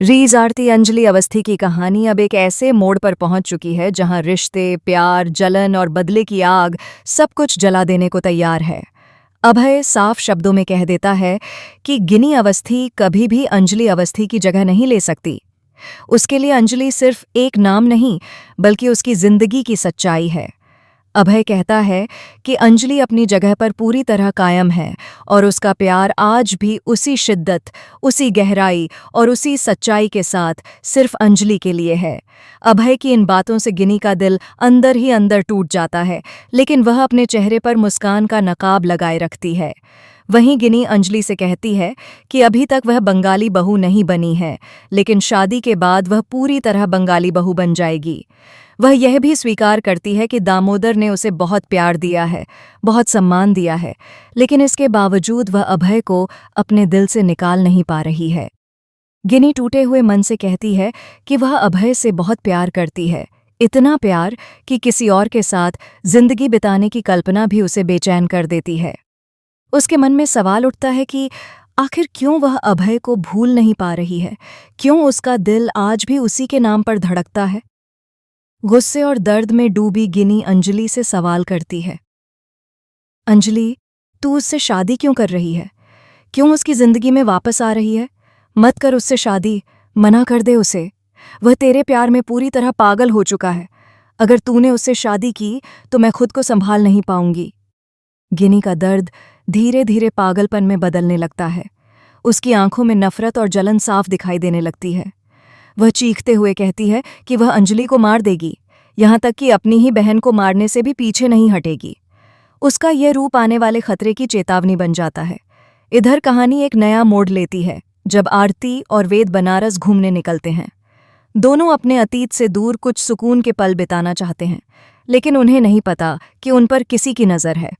रीज आरती अंजलि अवस्थी की कहानी अब एक ऐसे मोड़ पर पहुंच चुकी है जहां रिश्ते, प्यार, जलन और बदले की आग सब कुछ जला देने को तैयार है। अभय साफ शब्दों में कह देता है कि गिनी अवस्थी कभी भी अंजलि अवस्थी की जगह नहीं ले सकती। उसके लिए अंजलि सिर्फ एक नाम नहीं, बल्कि उसकी जिंदगी की सच्चाई है। अभय कहता है कि अंजलि अपनी जगह पर पूरी तरह कायम है और उसका प्यार आज भी उसी शिद्दत, उसी गहराई और उसी सच्चाई के साथ सिर्फ अंजलि के लिए है। अभय की इन बातों से गिनी का दिल अंदर ही अंदर टूट जाता है, लेकिन वह अपने चेहरे पर मुस्कान का नकाब लगाए रखती है। वहीं गिनी अंजलि से कहती है कि अभी तक वह बंगाली बहू नहीं बनी है, लेकिन शादी के बाद वह पूरी तरह बंगाली बहू बन जाएगी। वह यह भी स्वीकार करती है कि दामोदर ने उसे बहुत प्यार दिया है, बहुत सम्मान दिया है, लेकिन इसके बावजूद वह अभय को अपने दिल से निकाल नहीं पा रही है। गिनी टूटे हुए मन से कहती है कि वह अभय से बहुत प्यार करती है, इतना प्यार कि किसी और के साथ जिंदगी बिताने की कल्पना भी उसे बेचैन कर देती है। उसके मन में सवाल उठता है कि आखिर क्यों वह अभय को भूल नहीं पा रही है, क्यों उसका दिल आज भी उसी के नाम पर धड़कता है। गुस्से और दर्द में डूबी गिनी अंजलि से सवाल करती है, अंजलि, तू उससे शादी क्यों कर रही है? क्यों उसकी जिंदगी में वापस आ रही है? मत कर उससे शादी, मना कर दे उसे। वह तेरे प्यार में पूरी तरह पागल हो चुका है। अगर तूने उससे शादी की तो मैं खुद को संभाल नहीं पाऊंगी। गिनी का दर्द धीरे धीरे पागलपन में बदलने लगता है। उसकी आंखों में नफरत और जलन साफ दिखाई देने लगती है। वह चीखते हुए कहती है कि वह अंजलि को मार देगी, यहाँ तक कि अपनी ही बहन को मारने से भी पीछे नहीं हटेगी। उसका यह रूप आने वाले खतरे की चेतावनी बन जाता है। इधर कहानी एक नया मोड़ लेती है जब आरती और वेद बनारस घूमने निकलते हैं। दोनों अपने अतीत से दूर कुछ सुकून के पल बिताना चाहते हैं, लेकिन उन्हें नहीं पता कि उन पर किसी की नज़र है।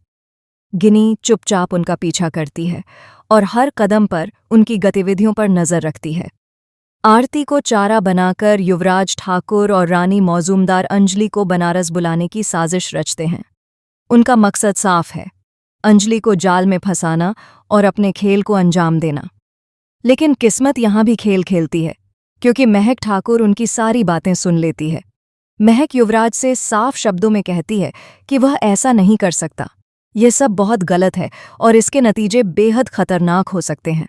गिनी चुपचाप उनका पीछा करती है और हर कदम पर उनकी गतिविधियों पर नज़र रखती है। आरती को चारा बनाकर युवराज ठाकुर और रानी मौजूमदार अंजलि को बनारस बुलाने की साजिश रचते हैं। उनका मकसद साफ है, अंजलि को जाल में फंसाना और अपने खेल को अंजाम देना। लेकिन किस्मत यहाँ भी खेल खेलती है, क्योंकि महक ठाकुर उनकी सारी बातें सुन लेती है। महक युवराज से साफ शब्दों में कहती है कि वह ऐसा नहीं कर सकता, यह सब बहुत गलत है और इसके नतीजे बेहद खतरनाक हो सकते हैं।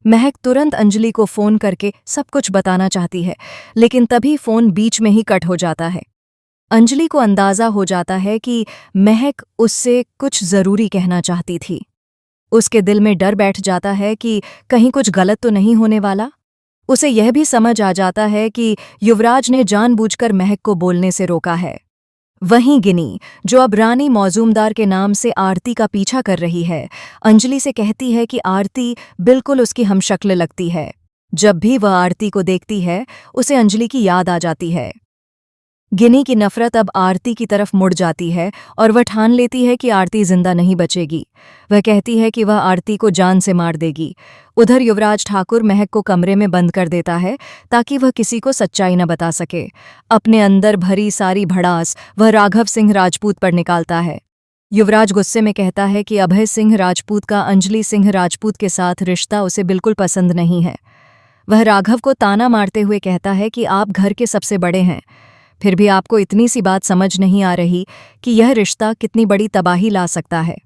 महक तुरंत अंजलि को फोन करके सब कुछ बताना चाहती है, लेकिन तभी फोन बीच में ही कट हो जाता है। अंजलि को अंदाजा हो जाता है कि महक उससे कुछ जरूरी कहना चाहती थी। उसके दिल में डर बैठ जाता है कि कहीं कुछ गलत तो नहीं होने वाला। उसे यह भी समझ आ जाता है कि युवराज ने जानबूझकर महक को बोलने से रोका है। वहीं गिनी, जो अब रानी मौजूमदार के नाम से आरती का पीछा कर रही है, अंजलि से कहती है कि आरती बिल्कुल उसकी हमशक्ल लगती है। जब भी वह आरती को देखती है, उसे अंजलि की याद आ जाती है। गिनी की नफरत अब आरती की तरफ मुड़ जाती है और वह ठान लेती है कि आरती जिंदा नहीं बचेगी। वह कहती है कि वह आरती को जान से मार देगी। उधर युवराज ठाकुर महक को कमरे में बंद कर देता है ताकि वह किसी को सच्चाई न बता सके। अपने अंदर भरी सारी भड़ास वह राघव सिंह राजपूत पर निकालता है। युवराज गुस्से में कहता है कि अभय सिंह राजपूत का अंजलि सिंह राजपूत के साथ रिश्ता उसे बिल्कुल पसंद नहीं है। वह राघव को ताना मारते हुए कहता है कि आप घर के सबसे बड़े हैं, फिर भी आपको इतनी सी बात समझ नहीं आ रही कि यह रिश्ता कितनी बड़ी तबाही ला सकता है।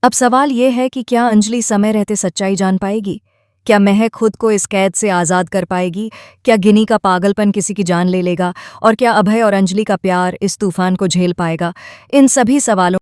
अब सवाल यह है कि क्या अंजलि समय रहते सच्चाई जान पाएगी? क्या महक खुद को इस कैद से आज़ाद कर पाएगी? क्या गिनी का पागलपन किसी की जान ले लेगा? और क्या अभय और अंजलि का प्यार इस तूफान को झेल पाएगा? इन सभी सवालों